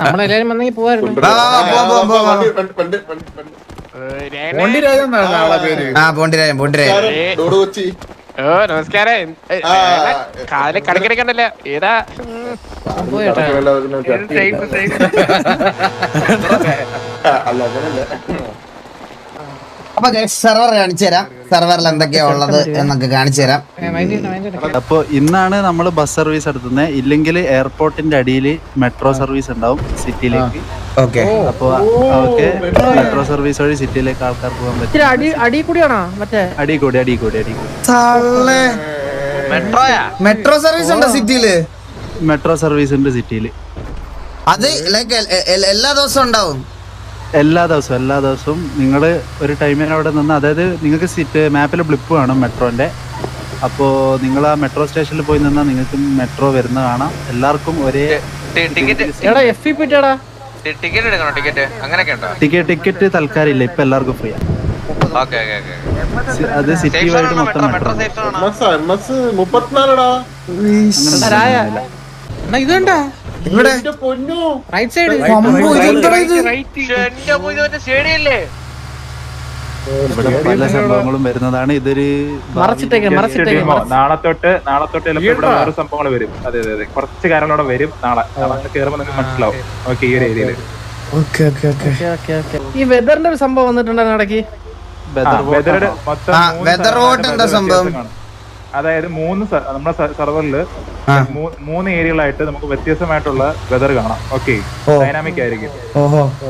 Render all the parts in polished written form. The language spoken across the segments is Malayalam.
നമ്മളെല്ലാരും വന്നെങ്കിൽ പോവായിരുന്നു. നമസ്കാരം. കാലില് കളിക്കണല്ലോ. ഏതാ അപ്പൊ സെർവർ കാണിച്ചു തരാം. സെർവറിൽ എന്തൊക്കെയാ ഉള്ളത് എന്നൊക്കെ കാണിച്ചു തരാം. അപ്പൊ ഇന്നാണ് നമ്മൾ ബസ് സർവീസ് നടത്തുന്നത്. ഇല്ലെങ്കിൽ എയർപോർട്ടിന്റെ അടിയിൽ മെട്രോ സർവീസ് ഉണ്ടാവും സിറ്റിയിലേക്ക്. ഓക്കെ, അപ്പൊ ഓക്കെ മെട്രോ സർവീസ് വഴി സിറ്റിയിലേക്ക് ആൾക്കാർ പോകാൻ പറ്റും. അടികൂടി മെട്രോ സർവീസ് ഉണ്ടോ സിറ്റിയില്? മെട്രോ സർവീസ് ഉണ്ട് സിറ്റിയില്. അത് ലൈക്ക് എല്ലാ ദിവസവും ഉണ്ടാവും? എല്ലാ ദിവസവും നിങ്ങൾ ഒരു ടൈമിന് അവിടെ നിന്ന്, അതായത് നിങ്ങൾക്ക് സിറ്റ് മാപ്പിൽ ബ്ലിപ്പ് കാണും മെട്രോന്റെ. അപ്പോൾ നിങ്ങൾ ആ മെട്രോ സ്റ്റേഷനിൽ പോയി നിന്നാൽ നിങ്ങൾക്ക് മെട്രോ വരുന്ന കാണാം. എല്ലാവർക്കും ഒരേ ടിക്കറ്റ് തൽക്കാലം ഇല്ല, ഇപ്പൊ എല്ലാവർക്കും ഫ്രീ ആണ്. അത് സിറ്റി വൈഡ് മൊത്തം മെട്രോ. ഇതുണ്ടാ ഇവിടെ റൈറ്റ് സൈഡ് ഇവിടെ പല സംഭവങ്ങളും വരുന്നതാണ്. ഇതൊരു നാളെ തൊട്ട് ഇവിടെ വേറെ സംഭവങ്ങൾ വരും. അതെ, കുറച്ച് കാര്യങ്ങളോടെ വരും. നാളെ കയറുമ്പോൾ നിങ്ങൾക്ക് മനസ്സിലാവും. ഓക്കെ, ഈ ഒരു ഏരിയയില് ഈ വെതറിന്റെ ഒരു സംഭവം വന്നിട്ടുണ്ടായിരുന്നു ഇടയ്ക്ക്. വെതർ വോട്ട് എന്താ സംഭവം? അതായത് നമ്മുടെ സെർവറില് 3 ഏരിയകളായിട്ട് നമുക്ക് വ്യത്യസ്തമായിട്ടുള്ള വെതർ കാണാം. ഓക്കെ, ഡൈനാമിക് ആയിരിക്കും.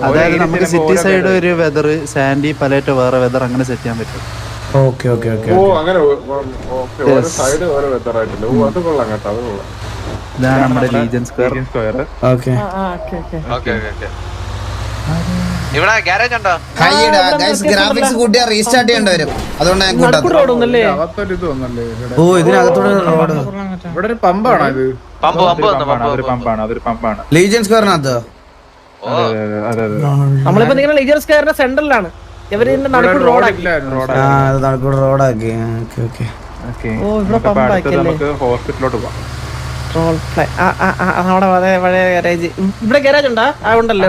അതായത് നമുക്ക് സിറ്റി സൈഡ് ഒരു വെതർ, സാൻഡി പലേറ്റോ വേറെ വെതർ, അങ്ങനെ സെറ്റ് ചെയ്യാൻ പറ്റും. ഇതാണ് നമ്മുടെ ലീജൻ സ്ക്വയർ. ഇവിടെ ഗ്യാരേജ് ഉണ്ടോ? ഗ്രാഫിക്സ് കൂട്ടിയാ റീസ്റ്റാർട്ട് ചെയ്യേണ്ടി വരും. അതുകൊണ്ട് ഞാൻ കൂട്ടാം. ഓ, ഇതിനകത്തൂടെ റോഡ്. ഇവിടെ ഒരു പമ്പാണ്. ഇത് പമ്പാണ്. ലീജൻ സ്ക്വയറിനകത്ത് നമ്മളിപ്പോ നിങ്ങളുടെ ലീജർ സ്ക്വയറിന്റെ സെന്ററിലാണ്. ഇവര് നടക്കൂട് റോഡാക്കി. റോഡാക്കി. നമുക്ക് ഹോസ്പിറ്റലിലോട്ട് പോവാം. പഴയ ഗാരേജ്. ഇവിടെ ഗാരേജ് ഉണ്ടാ? ഉണ്ടല്ലോ.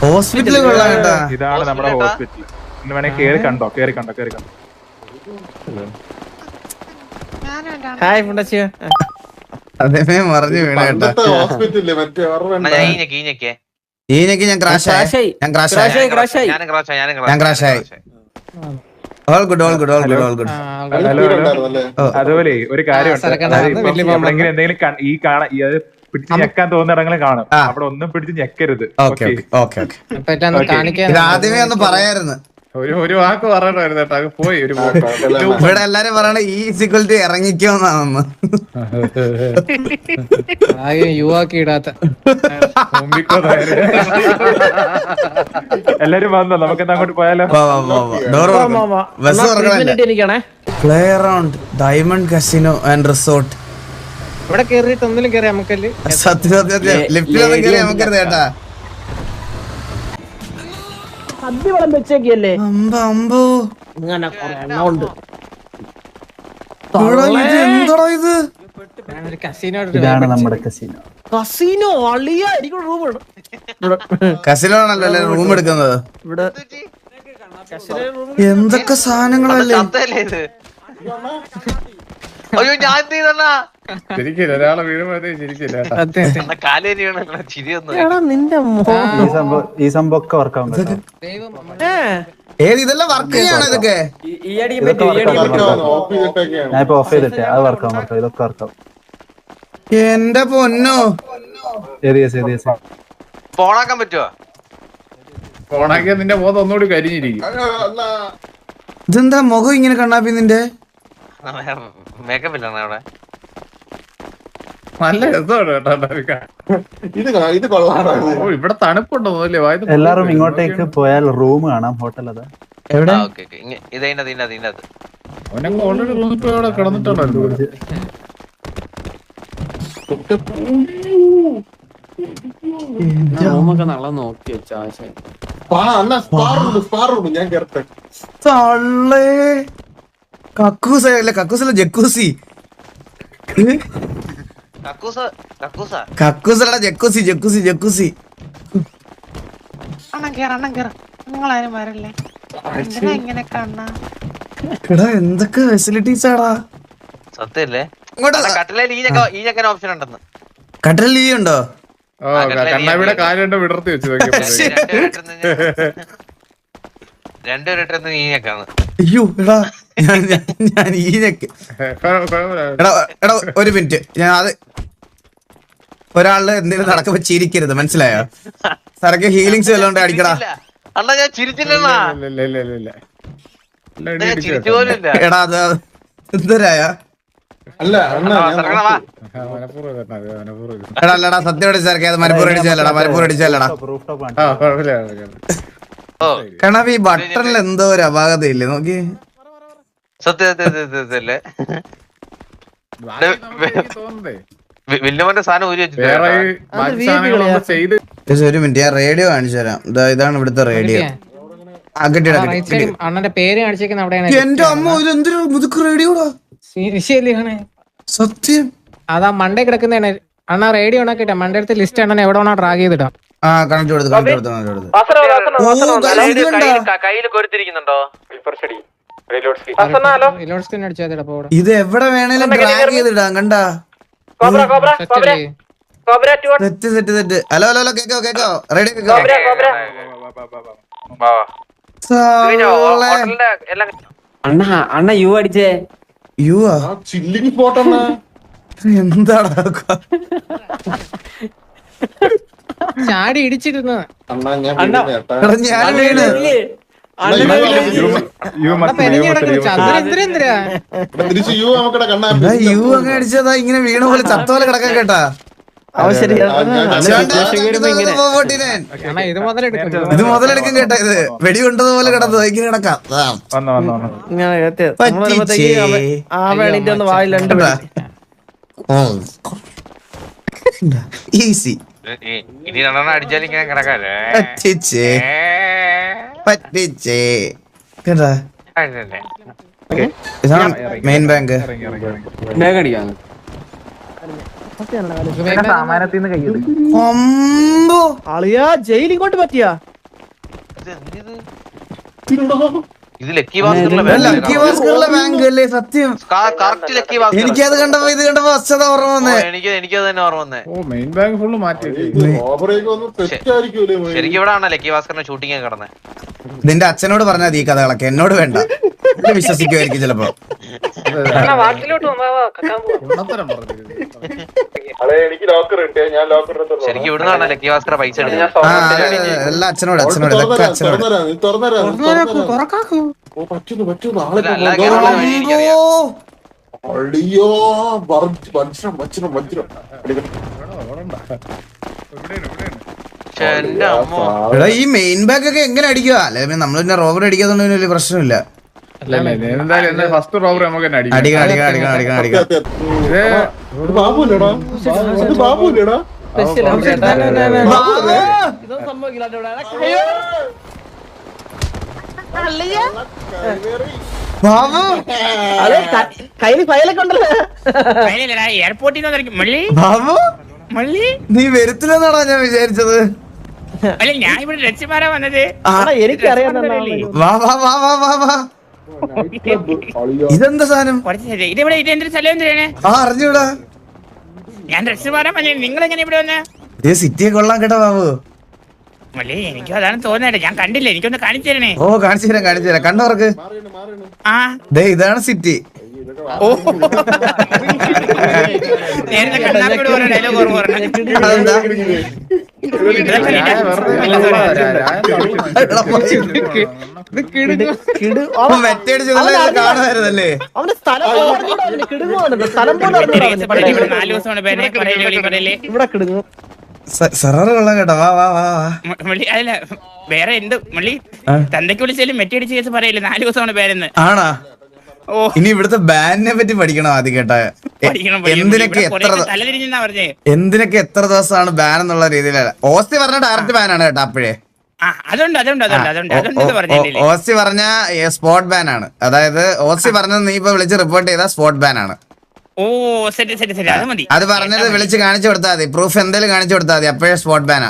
ഹോസ്പിറ്റല് കൊള്ളാം കേട്ടാ. ഇതാണ് നമ്മുടെ ഹോസ്പിറ്റൽ. ഇന്ന് വേണേ കേറി കണ്ടോ. ഹായ് മുണ്ടച്ചിയോ. അതേ മറിഞ്ഞു വീണ കേട്ടാ. ഈനക്ക് ഞാൻ ക്രാഷായി. All good. അതുപോലെ ഒരു കാര്യമുണ്ട്. എന്തെങ്കിലും ഈ പിടിച്ച് ഞെക്കാൻ തോന്നിടങ്ങളും കാണും. അവിടെ ഒന്നും പിടിച്ച് ഞെക്കരുത്. ഇത് ആദ്യമേ ഒന്ന് പറയായിരുന്നു. ഒരു വാക്ക് പറയണമായിരുന്നു കേട്ടോ. അത് പോയി. ഇവിടെ എല്ലാരും പറയണ ഈ സിക്വലിറ്റി ഇറങ്ങിക്കോന്നാണെന്ന്. യുവാക്കി ഇടാത്ത എല്ലാരും വന്നോ? നമുക്ക് അങ്ങോട്ട് പോയാലോ? Play around diamond casino and resort. ഇവിടെ കേറിയിട്ട് ഒന്നിലും കേറി നമുക്കല്ലേ. സത്യം ലിഫ്റ്റിലൊന്നും കേറി നമുക്കരുത് കേട്ടാ. സദ്യവളം വെച്ചേക്കല്ലേ. അമ്പോ എന്താടാ ഇത്? ഇതാണ് നമ്മുടെ കസിനോ. കസിനോ അളിയ. എനിക്ക് റൂം കസിനോ ആണല്ലോ റൂം എടുക്കുന്നത്. ഇവിടെ എന്തൊക്കെ സാധനങ്ങളല്ലേ. അയ്യോ, ഞാൻ ശരിക്കില്ല. ഒരാളെ വീഴുമ്പോഴത്തേ ശരിക്കില്ല. ഈ സംഭവം ഒക്കെ വർക്കാവും. ഏത് ഇതെല്ലാം വർക്ക് ചെയ്യണോ ഇതൊക്കെ? ഞാനിപ്പോ ഓഫ് ചെയ്തിട്ടേ അത് വർക്കാവും. ഇതൊക്കെ വർക്കാവും. എന്റെ പൊന്നോ. ഫോണാക്കാൻ പറ്റുമോ? ഫോണാക്കിയാ നിന്റെ മുഖം ഒന്നുകൂടി കരിഞ്ഞിരിക്കും. ഇതെന്താ മുഖം ഇങ്ങനെ കണ്ണാപ്പി നിന്റെ? മേക്കപ്പ് ഇല്ലാണ് അവിടെ. നല്ല രസമാണ് കേട്ടോ. ഇവിടെ തണുപ്പുണ്ടോ? എല്ലാരും ഇങ്ങോട്ടേക്ക് പോയാൽ റൂം കാണാം. ഹോട്ടൽ അതാ. എവിടെ? അവനൊക്കെ ഓൾറെഡി റൂമിൽ പോയി അവിടെ കിടന്നിട്ടുണ്ടല്ലോ. റൂമൊക്കെ നല്ല നോക്കി വെച്ചാ. കക്കൂസല്ല ജക്കൂസി. കക്കൂസടാ, ജക്കൂസി ജക്കൂസി ജക്കൂസി. നിങ്ങളാരും വരല്ലേ ഇങ്ങനെ കാണാ എടാ എന്തൊക്കെ ഫെസിലിറ്റീസ് ആടാ. സത്യല്ലേ ഇങ്ങോട്ട് കട്ടിലേൽ ഈഞ്ഞൊക്കെ ഓപ്ഷൻ ഉണ്ടെന്ന്. കട്ടൽ ലീ ഉണ്ടോ? കണ്ണാവിടെ കാലുകൊണ്ട് വിടർത്തി വെച്ച് രണ്ടുപേരിട്ടന്ന് ഈഞ്ഞൊക്കെയാണ്. അയ്യോ എടാ ഞാൻ ഈനക്ക് എടാ എടാ ഒരു മിനിറ്റ്, ഞാൻ അത് ഒരാള് എന്തെങ്കിലും നടക്കുമ്പോ ചിരിക്കരുത്, മനസ്സിലായോ? സരക്ക് ഹീലിങ്സ് വല്ലോണ്ട് അടിക്കടാ. അണ്ണാ ഞാൻ ചിരിച്ചില്ലെന്നാ, ചിരിച്ചു പോലും ഇല്ല. എടാ അത് എന്തരായ എടാ അല്ലടാ സത്യം സരക്കെ അത് മനപ്പൂർ അടിച്ചല്ലടാ, മനപ്പൂർ അടിച്ചല്ലടാ. കാരണം ഈ ബട്ടണിൽ എന്തോ ഒരു അപാകതയില്ലേ നോക്കി. സത്യല്ലേ വില്ലുമോന്റെ സാധനം ഊരി വെച്ചിട്ട്. ഒരു മിനിറ്റ്, ഞാൻ റേഡിയോ കാണിച്ചു തരാം. ഇതാണ് ഇവിടുത്തെ റേഡിയോ. അണ്ണന്റെ പേര് കാണിച്ചേക്കുന്ന അവിടെയാണ്. എന്റെ അമ്മ ഇത് എന്തൊരു മുതുക്ക് റേഡിയോടാ, സത്യം. അതാ മണ്ടേ കിടക്കുന്നതാണ് അണ്ണാ. റേഡിയോ ഉണക്കിട്ടെ മണ്ടേ അടുത്ത് ലിസ്റ്റ് അണ്ണൻ എവിടെ വേണോ ഡ്രാഗ് ചെയ്തിടാം. ആ കണക്ട് കൊടുത്തു കണക്ട് കൊടുത്തു കണക്ട് കൊടുത്തു. കയ്യിൽ കൊടുത്തിരിക്കുന്നുണ്ടോ? ഇത് എവിടെ വേണേലും ഡ്രാഗ് ചെയ്തിടാം, കണ്ടാ? Set set set. Hello hello hello, കേക്കോ കേക്കോ, റെഡി കേക്കോ. അണ്ണ യു അടിച്ചേ. യുവാ ചില്ലിങ് പോട്ടെന്ന എന്താടാ ചാടി ഇടിച്ചിരുന്നു. ഞാൻ വീണ് തിരിച്ച് യു നമുക്കിടെ കണ്ണാ യു അങ്ങ് അടിച്ചതാ, ഇങ്ങനെ വീണ പോലെ ചത്തോലെ കിടക്കാൻ കേട്ടാ. ഇത് മുതലെടുക്കും കേട്ടാ, ഇത് വെടി കൊണ്ടതുപോലെ കിടന്നു ഇങ്ങനെ കിടക്കാം. ഈസി ഇനി രണ്ടെണ്ണം അടിച്ചാൽ ഇങ്ങനെ കിടക്കാല്ലേ. പറ്റിച്ചേ പറ്റിച്ചേ കേട്ടാ. മെയിൻ ബാങ്ക് ജയിൽ ഇങ്ങോട്ട് പറ്റിയാ. ഇത് ലക്കി ഭാസ്കറിലെ ലക്കി ഭാസ്കറിലെ ബാങ്ക് അല്ലേ? സത്യം കറക്റ്റ് ലക്കി ഭാസ്കർ. എനിക്കത് കണ്ടപ്പോ ഇത് കണ്ടപ്പോ വസ്തുത ഓർമ്മ വന്നേ. എനിക്കത് തന്നെ ഓർമ്മ വന്നേ. മെയിൻ ബാങ്ക് ഫുള്ള് മാറ്റി. ശരിക്കും ഇവിടെ ആണോ ലക്കി ഭാസ്കറിന്റെ ഷൂട്ടിംഗ് കിടന്നേ? നിന്റെ അച്ഛനോട് പറഞ്ഞാൽ ഈ കഥകളൊക്കെ എന്നോട് വേണ്ട, വിശ്വസിക്കുമായിരിക്കും ചിലപ്പോ. ശരിക്കും ഇവിടുന്നാണ് ലക്കി ഭാസ്കർ പൈസ എടുക്കുന്നത്. എല്ലാ അച്ഛനോട് അച്ഛനോട് ഇതൊക്കെ അച്ഛനോട്. എടാ ഈ മെയിൻ ബാഗ് ഒക്കെ എങ്ങനെ അടിക്കുക? അല്ലെ നമ്മൾ പിന്നെ റോബർ അടിക്കാത്തോണ്ട് വലിയ പ്രശ്നമില്ല. ഫസ്റ്റ് റോബർ നമുക്ക് അടിക്കണം അടിക്കണം അടിക്കണം അടിക്കണം അടിക്കണം. ബാബുല്ലേടാ ബാബുല്ലേടാ ബാബു കയ്യിൽ ഫയലൊക്കെ ഉണ്ടല്ലോ. എയർപോർട്ടിൽ ബാബു നീ വരുത്തില്ലെന്നാണോ ഞാൻ വിചാരിച്ചത്? അല്ല ഞാൻ ഇവിടെ രക്ഷമാരാ വന്നത്. എനിക്കറിയാം. വാ വാ വാ വാ വാ വാ. ഇതെന്താ സാധനം? ഇതെവിടെ ഇതെന്തൊരു സ്ഥലം എന്തിനാണ്? ആ അറിഞ്ഞൂടാ. ഞാൻ രക്ഷമാരാ വന്നത്. നിങ്ങൾ എങ്ങനെ ഇവിടെ വന്ന്? ഇതേ സിറ്റിയെ കൊള്ളാൻ കേട്ടോ ബാബു. മള്ളി എനിക്കും അതാണ് തോന്നുന്നത്. ഞാൻ കണ്ടില്ല, എനിക്കൊന്ന് കാണിച്ചു തരണേ. ഓ കാണിച്ചു തരാം കാണിച്ചു തരാം. കണ്ടവർക്ക് ആ ദേ ഇതാണ് സിറ്റി. നേരത്തെ കണ്ണാപ്പിയോട് പറഞ്ഞ ഡയലോഗ് ഓർമ്മ പറഞ്ഞ. അതെന്താ? മെറ്റടിച്ചതല്ലേ കാണുമായിരുന്നല്ലേ? അവന്റെ സ്ഥലം പോലും 4 ദിവസമാണ് പേരെ ഇവിടെ കിടുങ്ങും. സെറാറ് കൊള്ളാൻ കേട്ടോ. വാ വാ വാ വാ. മള്ളി അല്ല വേറെ എന്ത് മള്ളി തന്തയ്ക്ക് വിളിച്ചാലും മെറ്റടിച്ച് കേസ് പറയില്ലേ 4 ദിവസമാണ് പേരെന്ന്. ആണാ? ഇനി ഇവിടുത്തെ ബാനിനെ പറ്റി പഠിക്കണം ആദ്യം കേട്ടാ. എന്തിനൊക്കെ എത്ര ദിവസമാണ് ബാൻ എന്നുള്ള രീതിയിലല്ല. ഓസ്തി പറഞ്ഞ ഡയറക്റ്റ് ബാനാണ് കേട്ടോ. അപ്പോഴേ ഓസ്തി പറഞ്ഞ സ്പോട്ട് ബാൻ ആണ്. അതായത് ഓസ്തി പറഞ്ഞത് നീ ഇപ്പൊ വിളിച്ച് റിപ്പോർട്ട് ചെയ്ത സ്പോട്ട് ബാൻ ആണ്. ഓ ശരി ശരി ശരി അത് മതി. അത് പറഞ്ഞത് വിളിച്ച് കാണിച്ചു കൊടുത്താൽ മതി. പ്രൂഫ് എന്തെങ്കിലും കാണിച്ചു കൊടുത്താൽ മതി. അപ്പോഴേ സ്പോട്ട് ബാനാ.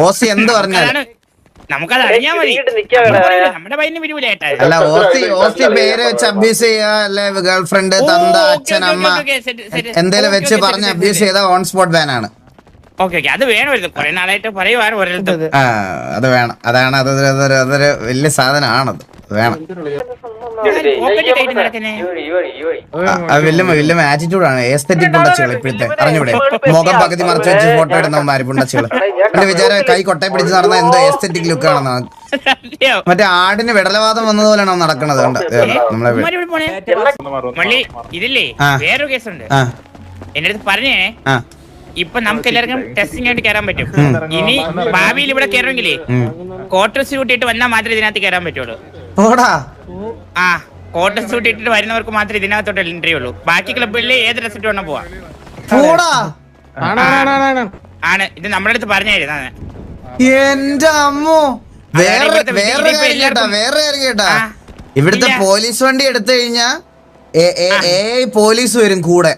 ഓസി എന്ത് പറഞ്ഞാലും നമുക്കത് അറിഞ്ഞാ മതി. നമ്മുടെ പയ്യന് വിരിവില്ല ഏട്ടാ. അല്ല, ഓസി പേര് വെച്ച് അബ്യൂസ് ചെയ്യാ, അല്ലെ ഗേൾഫ്രണ്ട്, തന്ത, അച്ഛൻ, അമ്മ എന്തേലും വെച്ച് പറഞ്ഞ് അബ്യൂസ് ചെയ്താൽ ഓൺ സ്പോട്ട് ബാനാണ്. ഓക്കെ അത് വേണമായിരുന്നു. കുറെ നാളായിട്ട് പറയുവാണ് ഒരിടത്തും. അത് വേണം. അതാണ് അതൊരു വലിയ സാധനമാണത്. വേണം. വലിയ ആറ്റിറ്റ്യൂഡാണ്. എസ്തെറ്റിക് പുണ്ടച്ചുകൾ ഇപ്പോഴത്തെ അറിഞ്ഞൂടെ? മുഖം പകുതി മറച്ചു വെച്ച് ഫോട്ടോ ഇടുന്നവന്മാര് പുണ്ടച്ചുകൾ. എന്റെ വിചാരം കൈ കൊട്ടയെ പിടിച്ച് നടന്ന എന്തോ എസ്തെറ്റിക് ലുക്ക് ആണെന്നാണ്. മറ്റേ ആടിന് വിടലവാദം വന്നതുപോലെയാണോ നടക്കണത്? നമ്മളെ മള്ളി ഇതില്ലേ വേറൊരു കേസുണ്ട്. എന്റെ അടുത്ത് പറഞ്ഞേ, ഇപ്പൊ നമുക്ക് എല്ലാവർക്കും ടെസ്റ്റിംഗ് ആയിട്ട് കയറാൻ പറ്റും. ഇനി ഭാവിയിൽ ഇവിടെ കയറണമെങ്കിലേ കോട്ടർ സ്യൂട്ട് ഇട്ട് വന്നാൽ മാത്രമേ ഇതിനകത്ത് കയറാൻ പറ്റുള്ളൂ. ആ കോട്ടർ സ്യൂട്ട് ഇട്ടിട്ട് വരുന്നവർക്ക് മാത്രമേ ഇതിനകത്തോട്ട് എൻട്രി ഉള്ളൂ. ബാക്കി ക്ലബുകളിൽ ഏത് ഡ്രസ്സിട്ട് വേണം പോവാം. ആണ് ഇത് നമ്മുടെ അടുത്ത് പറഞ്ഞായിരുന്നു. എന്റെ അമ്മോ, വേറെ കാര്യം കേട്ടാ. ഇവിടുത്തെ പോലീസ് വണ്ടി എടുത്തു കഴിഞ്ഞാ പോലീസ് വരും കൂടെ.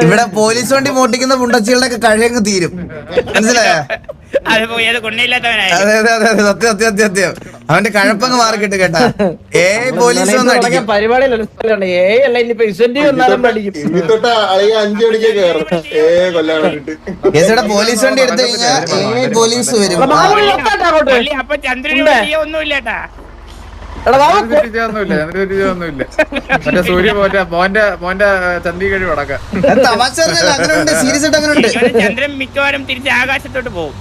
ഇവിടെ പോലീസ് വണ്ടി മോട്ടിക്കുന്ന പുണ്ടച്ചികളുടെ ഒക്കെ കഴിയങ്ങ് തീരും. മനസ്സിലായോ? അതെ സത്യം. അവന്റെ കഴപ്പങ്ങ് മാറിക്കിട്ട് കേട്ടാ. പോലീസ് വന്ന് അടിക്കും. പോലീസ് വണ്ടി എടുത്തു കഴിഞ്ഞാൽ പോലീസ് വരും. അപ്പൊ ചന്ദ്രന് ഒന്നുമില്ലേട്ടാ. ചന്ദ്രൻ മിക്കവാറും തിരിച്ച് ആകാശത്തോട്ട് പോകും.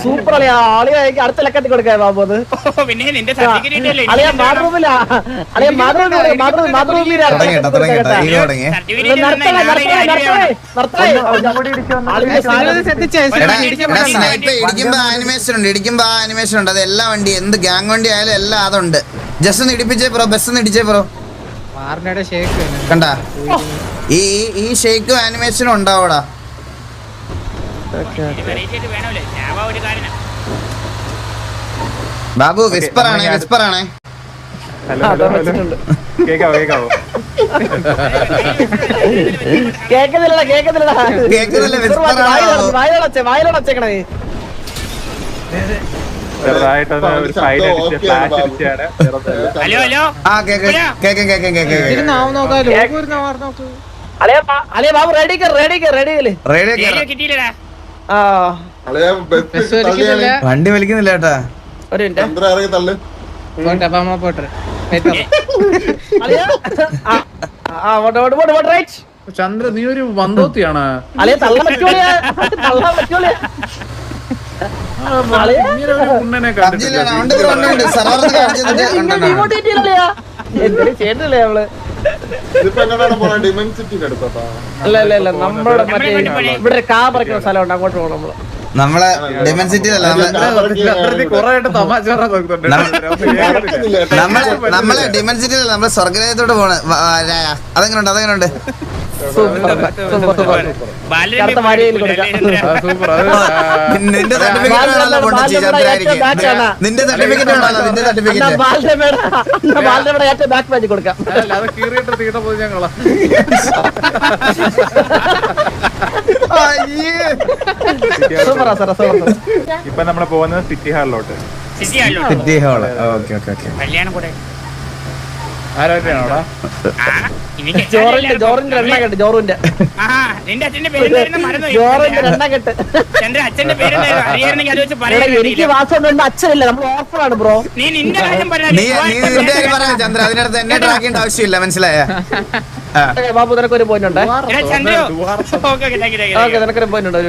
സൂപ്പർ അളിയാ. ആളിയാ അടുത്ത ലക്കത്തിൽ കൊടുക്കാൻ ബാബു. അത് പിന്നെ നിന്റെ സർട്ടിഫിക്കറ്റ് അല്ലേ ഇടിക്കുമ്പോ ആനിമേഷൻ ഉണ്ട്. അത് എല്ലാ വണ്ടി എന്ത് ഗ്യാങ് വണ്ടി ആയാലും എല്ലാം അതുണ്ട്. ജസ്റ്റ് ഒന്ന് ഇടിപ്പിച്ചേ ബ്രോ, ബസ് ഒന്ന് ഇടിച്ചേ ബ്രോ. കണ്ടാ ഈ ഷേക്കും ആനിമേഷനും ഉണ്ടാവൂടാ. ബാബു വിസ്പർ ആണേ. കേക്കാവോ കേക്കുന്നില്ല ചെറുതായിട്ടൊന്ന് ഒരു സൈഡ് അടിച്ച് ഫ്ലാഷ് അടിച്ചാണ്. ഹലോ ഹലോ അളിയ ബാബു റെഡി കിട്ടിയില്ലടാ. വണ്ടി വലിക്കുന്നില്ല കേട്ടാ. ഒരു ചന്ദ്ര, നീ ഒരു വന്തോത്തിയാണ്. അളിയ തള്ളാൻ പറ്റൂല. ഉണ്ണനെ ചെയ്തില്ലേ നമ്മള്? അല്ല നമ്മുടെ മറ്റേ ഇവിടെ കാ പറിക്കുന്ന സ്ഥലമുണ്ട്, അങ്ങോട്ട് പോകണം നമ്മള്. നമ്മളെ ഡിമെൻസിറ്റിയിലല്ല, നമ്മളെ ഡിമെൻസിറ്റിയിലല്ല, നമ്മളെ സ്വർഗരാജ്യത്തോട്ട് പോണ്. അതെങ്ങനെയുണ്ട്? നിന്റെ സർട്ടിഫിക്കറ്റ് കൊടുക്കാം. ഇപ്പൊ നമ്മള് പോകുന്നത് സിറ്റി ഹാളിലോട്ട്. City hall. കല്യാണം കൂടെ ആരോടെയാണോടാ? ജോറിന്റെ എണ്ണ കെട്ട്. ജോറിന്റെ നിന്റെ അച്ഛന്റെ പേര് എണ്ണ കെട്ട്. ചന്ദ്ര അച്ഛന്റെ പേര് അറിയാണെങ്കിൽ അത് വെച്ച് പറയാം. എനിക്ക് വാസമുണ്ട്, അച്ഛനില്ല, നമ്മൾ ഓഫറാണ് ബ്രോ. നീ നിന്റെ കാര്യം പറയാ ചന്ദ്ര. അതിനടുത്ത് എന്നെ ട്രാക്കേണ്ട ആവശ്യമില്ല, മനസ്സിലായ? ബാബു നിനക്കൊരു പോയിന്റ് ഉണ്ട്. ചന്ദ്ര നിനക്കൊരു പോയിന്റ് ഉണ്ട്.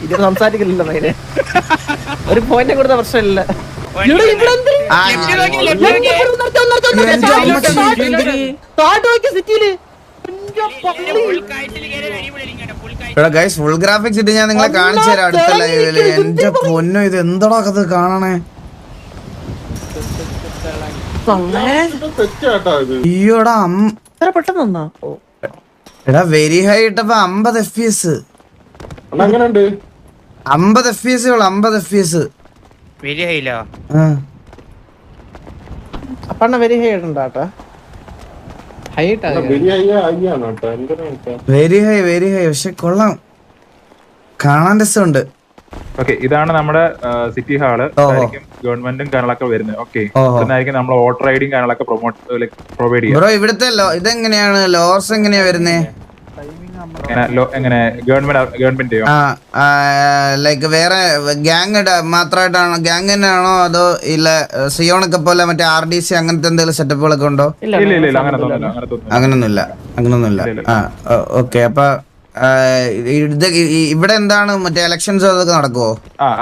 ഇത് സംസാരിക്കില്ലല്ലോ മൈനെ. ഒരു പോയിന്റ് കൊടുത്ത പ്രശ്നമില്ല. ഫുൾ ഗ്രാഫിക്സ് ഇട്ട് ഞാൻ നിങ്ങളെ കാണിച്ചു തരാം അടുത്ത ലൈവില്. എന്റെ പൊന്നോ, ഇത് എന്താടാ അത് കാണണേ. അയ്യോടാ, പെട്ടെന്ന് എടാ വെരി ഹൈ ഇട്ടപ്പോ 50 FPS. 50 FPS ഉള്ളു. 50 FPS വെരി ഹൈലോ. അപ്പണ്ണ വെരി ഹൈ ഇടണ്ടാട്ടാ. ഹൈറ്റ് വെരി ഹൈ പക്ഷെ കൊള്ളാം, കാണാൻ രസമുണ്ട്. ഓക്കെ, ഇതാണ് നമ്മുടെ സിറ്റി ഹാള്. ഗവൺമെന്റും കാര്യങ്ങളൊക്കെ വരുന്നത്. ഓക്കെ, ഇതായിരിക്കും നമ്മൾ വോട്ടർ ഐഡിയും കാര്യങ്ങളൊക്കെ പ്രൊവൈഡ് ചെയ്യാം. ബ്രോ ഇവിടുത്തെ ഇതെങ്ങനെയാണ് ലോസ് എങ്ങനെയാ വരുന്നേ? എങ്ങനെ ഗവൺമെന്റ് ലൈക്ക് വേറെ ഗ്യാങ് മാത്രമായിട്ടാണോ, ഗ്യാങ് തന്നെയാണോ, അതോ ഇല്ല സിയോണൊക്കെ പോലെ മറ്റേ RDC അങ്ങനത്തെ എന്തെങ്കിലും സെറ്റപ്പുകളൊക്കെ ഉണ്ടോ? ഇല്ല, അങ്ങനൊന്നുമില്ല. ആ ഓക്കെ. അപ്പൊ ഇവിടെ എന്താണ് മറ്റേ ഇലക്ഷൻസ് അതൊക്കെ നടക്കുവോ?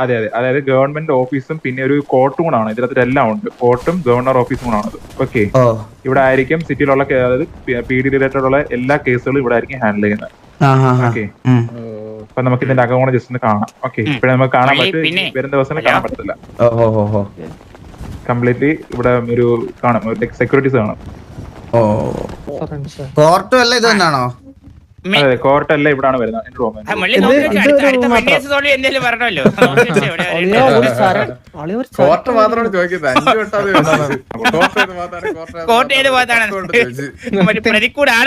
അതെ. അതായത് ഗവൺമെന്റ് ഓഫീസും പിന്നെ ഒരു കോർട്ടും കൂടാണ് ഇതിനകത്ത് എല്ലാം ഉണ്ട്. കോർട്ടും ഗവർണർ ഓഫീസും കൂടാണ്. ഓക്കെ, ഇവിടെ ആയിരിക്കും സിറ്റിയിലുള്ള അതായത് PD റിലേറ്റഡ് ഉള്ള എല്ലാ കേസുകളും ഇവിടെ ആയിരിക്കും ഹാൻഡിൽ ചെയ്യുന്നത്. ഓക്കെ, അപ്പൊ നമുക്ക് ഇതിന്റെ അക്കൗണ്ട് ജസ്റ്റ് ഒന്ന് കാണാം. ഓക്കെ, ഇപ്പഴേ നമുക്ക് കാണാൻ പറ്റും, വരുന്ന ദിവസങ്ങളിൽ കാണാൻ പറ്റത്തില്ല. കംപ്ലീറ്റ്ലി ഇവിടെ ഒരു കാണും, സെക്യൂരിറ്റീസ് കാണും. കോർട്ടും അല്ല ഇത് തന്നെയാണോ? അതെ, കോർട്ടല്ല ഇവിടാണ് വരുന്നത്. പറഞ്ഞല്ലോ കോർട്ട് മാത്രമാണ് ചോദിക്കുന്നത്. 5 കോർട്ട് ഏത് ഭാഗത്താണ്?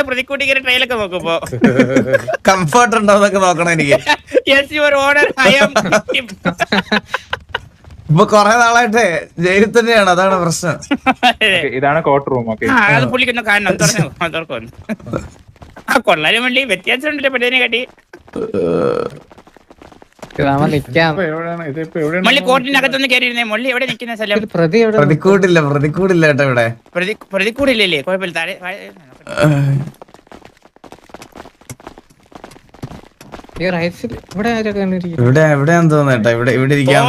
പ്രതിക്കൂട്ടി ട്രെയിലൊക്കെ നോക്കുമ്പോ കംഫർട്ട് ഉണ്ടോ എന്നൊക്കെ നോക്കണം എനിക്ക്. ഇപ്പൊ കൊറേ നാളായിട്ട് ജയിലിൽ തന്നെയാണ്, അതാണ് പ്രശ്നം. ഇതാണ് കോർട്ട് റൂം. ഓക്കെ, അത് പുള്ളിക്കൊന്നും കാണണം, തുറക്കൊന്നു കൊള്ളാനും വേണ്ടി വ്യത്യാസം ഉണ്ടല്ലോ പെട്ടതിനെ കാട്ടി. മള്ളി കോർട്ടിനകത്തൊന്ന് കയറിയിരുന്നേ. മള്ളി എവിടെ നിൽക്കുന്ന സ്ഥലം? പ്രതിക്കൂടില്ല കേട്ടോ ഇവിടെ. പ്രതിക്കൂടില്ലല്ലേ? കുഴപ്പമില്ല. താഴെ എവിടെയാന്ന് തോന്നേട്ടാ, ഇവിടെ ഇരിക്കാൻ.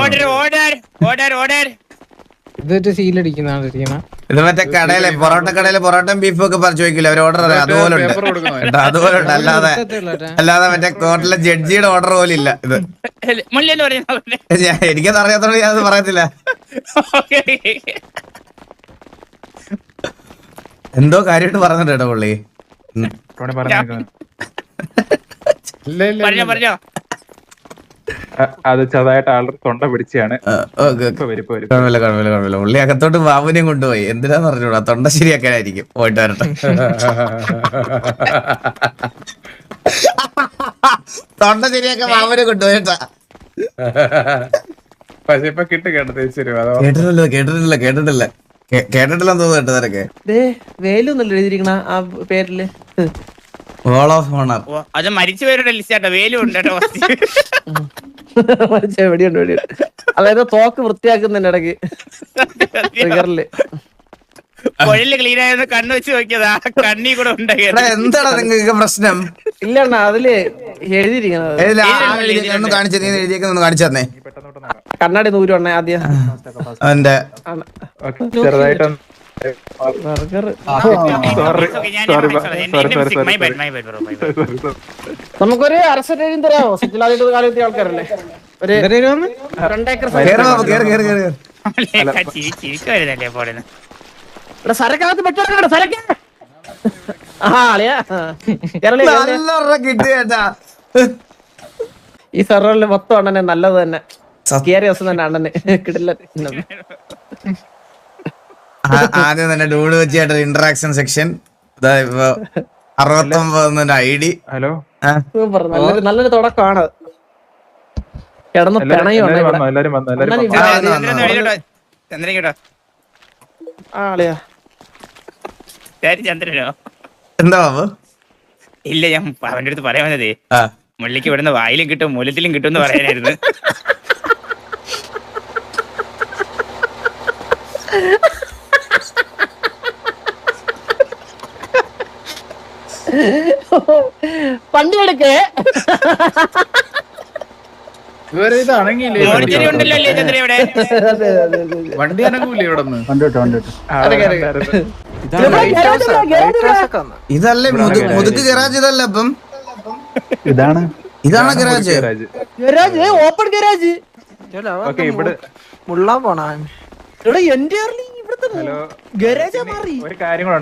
ഇതൊരു സീലടിക്കുന്ന ഇത് മറ്റേ കടയിലെ പൊറോട്ടയും ബീഫും ഒക്കെ പറഞ്ഞു ചോദിക്കില്ല, അവർ ഓർഡർ അറിയാം. അതുപോലെ ഉണ്ട്. അല്ലാതെ മറ്റേ കോർട്ടിലെ ജഡ്ജിയുടെ ഓർഡർ പോലും ഇല്ല ഇത്. എനിക്കത് അറിയാത്തോണ്ട് ഞാനത് പറയത്തില്ല. എന്തോ കാര്യമായിട്ട് പറഞ്ഞിട്ട് കേട്ടോ പുള്ളി. പറഞ്ഞോ. അത് ചെറുതായിട്ട് ആളുടെ തൊണ്ട പിടിച്ചാണ്. കുഴപ്പമില്ല. പുള്ളി അകത്തോട്ട് ബാബുനെയും കൊണ്ടുപോയി. എന്തിനാന്ന് പറഞ്ഞൂടാ, തൊണ്ട ശരിയാക്കാനായിരിക്കും. പോയിട്ട് വരട്ടെ. തൊണ്ട ശരിയാക്കാൻ ബാബുനെ കൊണ്ടുപോയിട്ടാ. പക്ഷെ ഇപ്പൊ കേട്ടില്ലെന്ന് തോന്നുന്നു കേട്ടോ നിനക്ക്. വേലൊന്നല്ല എഴുതിയിരിക്കണ ആ പേരില്. Wall of owner. അത് മരിച്ചവരുടെ ലിസ്റ്റ് വേലും ഉണ്ട് കേട്ടോ. വെടിയുണ്ട്. അതായത് തോക്ക് വൃത്തിയാക്കുന്നതിന്റെ ഇടയ്ക്ക് കൊഴല് ക്ലീൻ ആയത് കണ്ണു വെച്ച് നോക്കിയതാ, കണ്ണി കൂടെ ഉണ്ടാക്കിയത്. എന്താണ് നിങ്ങൾക്ക് പ്രശ്നം? ഇല്ലണ്ണ അതില് എഴുതിയിരിക്കണത്. കാണിച്ചു തന്നെ. കണ്ണാടി 100 എണ്ണ ആദ്യം. എന്റെ ചെറുതായിട്ട് നമുക്കൊരു അരസേരിയും തരാമോ? സിറ്റിലായിട്ട് കാലത്തെ ആൾക്കാരല്ലേ? ഒരു 2 ഏക്കർ ചിരിക്കുവായിരുന്നല്ലേ പോടുന്ന സരക്കകത്ത് പെട്ടോ സരക്ക്. ഈ സെർവറിൽ മൊത്തം അണ്ണനെ നല്ലത് തന്നെ. കേറിയ ദിവസം തന്നെ അണ്ണന് കിടില്ല. ആദ്യം തന്നെ ഡൂഡ് വെച്ചായിട്ട് interaction section 69 ID. Hello, super, നല്ലൊരു തുടക്കമാണ്. കിടന്ന് പിണയുണ്ട്. ചന്ദ്രനോ? എന്താ ബാബു? ഇല്ല, ഞാൻ അവന്റെ അടുത്ത് പറയാൻ വന്നതേ, മുള്ളിക്ക് ഇവിടുന്ന് വായിലും കിട്ടും മൂലത്തിലും കിട്ടും എന്ന് പറയാനായിരുന്നു. വണ്ടി എടുക്കേ. ഇതുവരെ ഇത് അണങ്ങിയില്ലേ? വണ്ടി അനങ്ങൂല്ലേ ഇവിടെ നിന്ന്? ഇതല്ലേ മുതുക്ക് ഗരാജ്? ഇതല്ല അപ്പം ഇതാണ് ഗരാജ്. ഓപ്പൺ ഗരാജ് മുള്ളാൻ പോണ.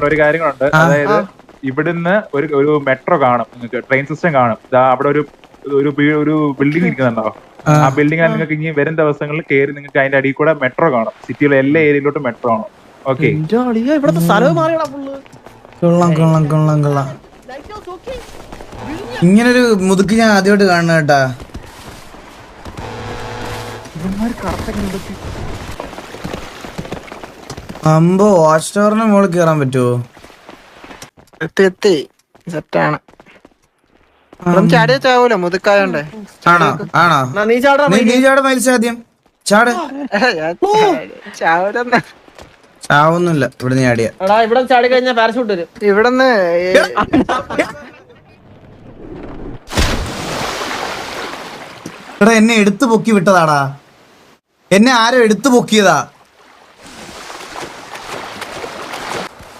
ഒരു കാര്യങ്ങളുണ്ട്. അതായത് ഇവിടുന്ന് ഒരു മെട്രോ കാണും, നിങ്ങൾക്ക് ട്രെയിൻ സിസ്റ്റം കാണും. അവിടെ ഒരു ബിൽഡിംഗ് ഇരിക്കുന്നുണ്ടോ? ആ ബിൽഡിംഗ് നിങ്ങൾക്ക് ഇനി വരും ദിവസങ്ങളിൽ കയറി നിങ്ങൾക്ക് അതിന്റെ അടിയിൽ കൂടെ മെട്രോ കാണും. സിറ്റിയിലെ എല്ലാ ഏരിയയിലോട്ടും മെട്രോ കാണും. ഓക്കെ, ഇവിടുത്തെ സ്ഥലം മാറിയടാ ഫുള്ള്. കൊള്ളാം കൊള്ളാം കൊള്ളാം കൊള്ളാം. ഇങ്ങനൊരു മുതുക്ക് ഞാൻ ആദ്യമായിട്ട് കാണുന്ന കേട്ടാ. അമ്പോ വാച്ച് ടവറിന് മുകളിൽ കയറാൻ പറ്റുമോ? എത്തി സെറ്റാണ്. ചാടിയ ചാവൂല മുതുക്കായോണ്ടേ. ആണോ ആണോ? നീ ചാടാ. നീ ചാട മരിച്ച ആദ്യം ചാട്. ചാവൂലെന്ന്. ചാവൊന്നുമില്ല ഇവിടെ നീ ആടിയ. എടാ ഇവിടെ ചാടി കഴിഞ്ഞാൽ പാരഷൂട്ട് വരും. ഇവിടെന്ന് എടാ എന്നെ എടുത്തു പൊക്കി വിട്ടതാടാ. എന്നെ ആരോ എടുത്തു പൊക്കിയതാ.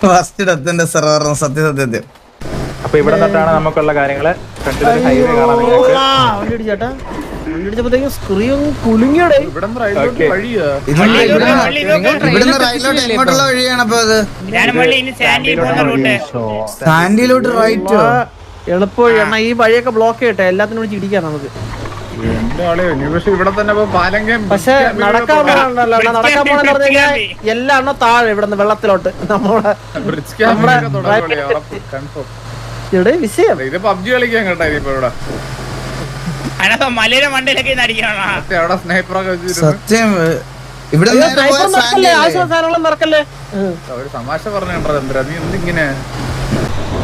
ഫസ്റ്റ് ഡെത്തിന്റെ സെർവർ സത്യം. അപ്പൊ ഇവിടെ തൊട്ടാണ് നമുക്കുള്ള കാര്യങ്ങള്. ഫ്രണ്ടിലൊരു ഹൈവേ കാണാൻ നിങ്ങൾക്ക്. ചേട്ടാ വണ്ടിടിച്ചപ്പോഴത്തേക്കും സ്ക്രീൻ കുലുങ്ങിയോടെ. ഇവിടെ റൈഡിലോട്ട് വഴിയാ. ഇവിടുന്ന് റൈറ്റിലോട്ട് എങ്ങോട്ടുള്ള വഴിയാണ് അപ്പൊ അത്? ഇതാണ് മള്ളി ഇനി സാൻഡിയിൽ പോകുന്ന റൂട്ട്. സാൻഡിയിലോട്ട് റൈറ്റോ? എളുപ്പവഴി. എന്നാ ഈ വഴിയൊക്കെ ബ്ലോക്ക് ചെയ്യട്ടെ, എല്ലാത്തിനും കൂടി ചിടിക്കാം നമുക്ക്. എന്റെ ആളെ പക്ഷെ ഇവിടെ തന്നെ പാലങ്കം. പക്ഷെ നടക്കാൻ പോകണ്ടല്ലോ. നടക്കാൻ പോണെന്ന് പറഞ്ഞു കഴിഞ്ഞാൽ എല്ലാം എണ്ണം താഴെ ഇവിടുന്ന് വെള്ളത്തിലോട്ട്. ഇവിടെ വിഷയം ഇത് പബ്ജി കളിക്കാൻ കേട്ടാ ഇപ്പൊ ഇവിടെ. അതിനകത്ത് മലയുടെ മണ്ടയിലൊക്കെ അടിക്കണം. അവിടെ സ്നൈപ്പറൊക്കെ വെച്ചിരുന്നു. സത്യം ഇവിടെ ആവശ്യമുള്ള സാധനങ്ങളും മറക്കല്ലേ. ഒരു തമാശ പറഞ്ഞോ എന്തിനാ നീ എന്തിങ്ങനെ.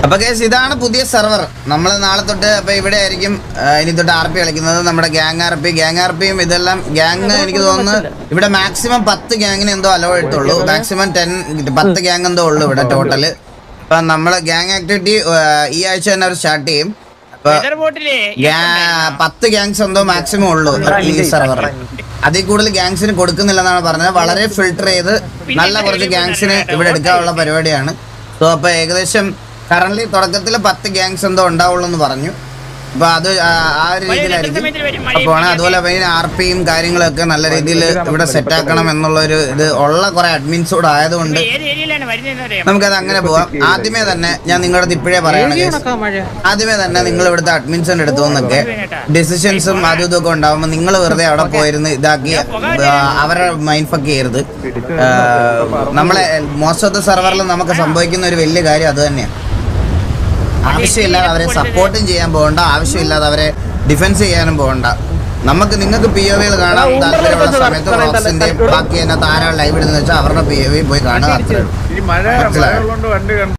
അപ്പൊ കേസ് ഇതാണ് പുതിയ സെർവർ. നമ്മൾ നാളെ തൊട്ട് അപ്പൊ ഇവിടെ ആയിരിക്കും ഇനി തൊട്ട് RP കളിക്കുന്നത്. നമ്മുടെ ഗ്യാങ് ആർപിയും ഇതെല്ലാം ഗ്യാങ് എനിക്ക് തോന്നുന്നു ഇവിടെ മാക്സിമം 10 ഗ്യാങ്ങിന് എന്തോ അലോ എടുത്തുള്ളൂ. മാക്സിമം 10 ഗ്യാങ് എന്തോ ഉള്ളു ഇവിടെ ടോട്ടല്. അപ്പൊ നമ്മള് ഗ്യാങ് ആക്ടിവിറ്റി ഈ ആഴ്ച തന്നെ അവർ സ്റ്റാർട്ട് ചെയ്യും. അപ്പൊ 10 ഗ്യാങ്സ് എന്തോ മാക്സിമം ഉള്ളൂ ഈ സെർവറിൽ. അതിൽ കൂടുതൽ ഗ്യാങ്സിന് കൊടുക്കുന്നില്ലെന്നാണ് പറഞ്ഞത്. വളരെ ഫിൽട്ടർ ചെയ്ത് നല്ല കുറച്ച് ഗ്യാങ്സിന് ഇവിടെ എടുക്കാനുള്ള പരിപാടിയാണ്. സോ അപ്പൊ ഏകദേശം കറന്റ് തുടക്കത്തിൽ 10 ഗ്യാങ്സ് എന്തോ ഉണ്ടാവുള്ളൂ എന്ന് പറഞ്ഞു. അപ്പൊ അത് ആ ഒരു രീതിയിലായിരിക്കും. അപ്പൊ അതുപോലെ RPയും കാര്യങ്ങളൊക്കെ നല്ല രീതിയിൽ ഇവിടെ സെറ്റ് ആക്കണം എന്നുള്ള ഒരു ഇത് ഉള്ള കുറെ അഡ്മിൻസ് കൂടെ ആയതുകൊണ്ട് നമുക്കത് അങ്ങനെ പോവാം. ആദ്യമേ തന്നെ ഞാൻ നിങ്ങളുടെ ഇപ്പോഴേ പറയുകയാണെങ്കിൽ ആദ്യമേ തന്നെ നിങ്ങൾ ഇവിടുത്തെ അഡ്മിൻസിന്റെ അടുത്തു നിന്നൊക്കെ ഡിസിഷൻസും അതും ഇതൊക്കെ ഉണ്ടാവുമ്പോൾ നിങ്ങൾ വെറുതെ അവിടെ പോയിരുന്ന് ഇതാക്കി അവരെ മൈൻഡ് ഫക്ക് ചെയ്യരുത്. നമ്മളെ മോസ്റ്റ് ഓഫ് ദ സെർവറിൽ നമുക്ക് സംഭവിക്കുന്ന ഒരു വലിയ കാര്യം അത് തന്നെയാണ്. ആവശ്യമില്ലാതെ അവരെ സപ്പോർട്ടും ചെയ്യാൻ പോകണ്ട, ആവശ്യമില്ലാതെ അവരെ ഡിഫെൻസ് ചെയ്യാനും പോകണ്ട. നിങ്ങൾക്ക് POVകൾ കാണാൻ താല്പര്യമുള്ള സമയത്ത് റോക്സിന്റെയും ബാക്കി അതിനകത്ത് ആരാ ലൈവ് ഇടുന്ന വെച്ചാൽ അവരുടെ POV പോയി കാണുക. ഈ മഴ ഉള്ളതുകൊണ്ട് വണ്ടി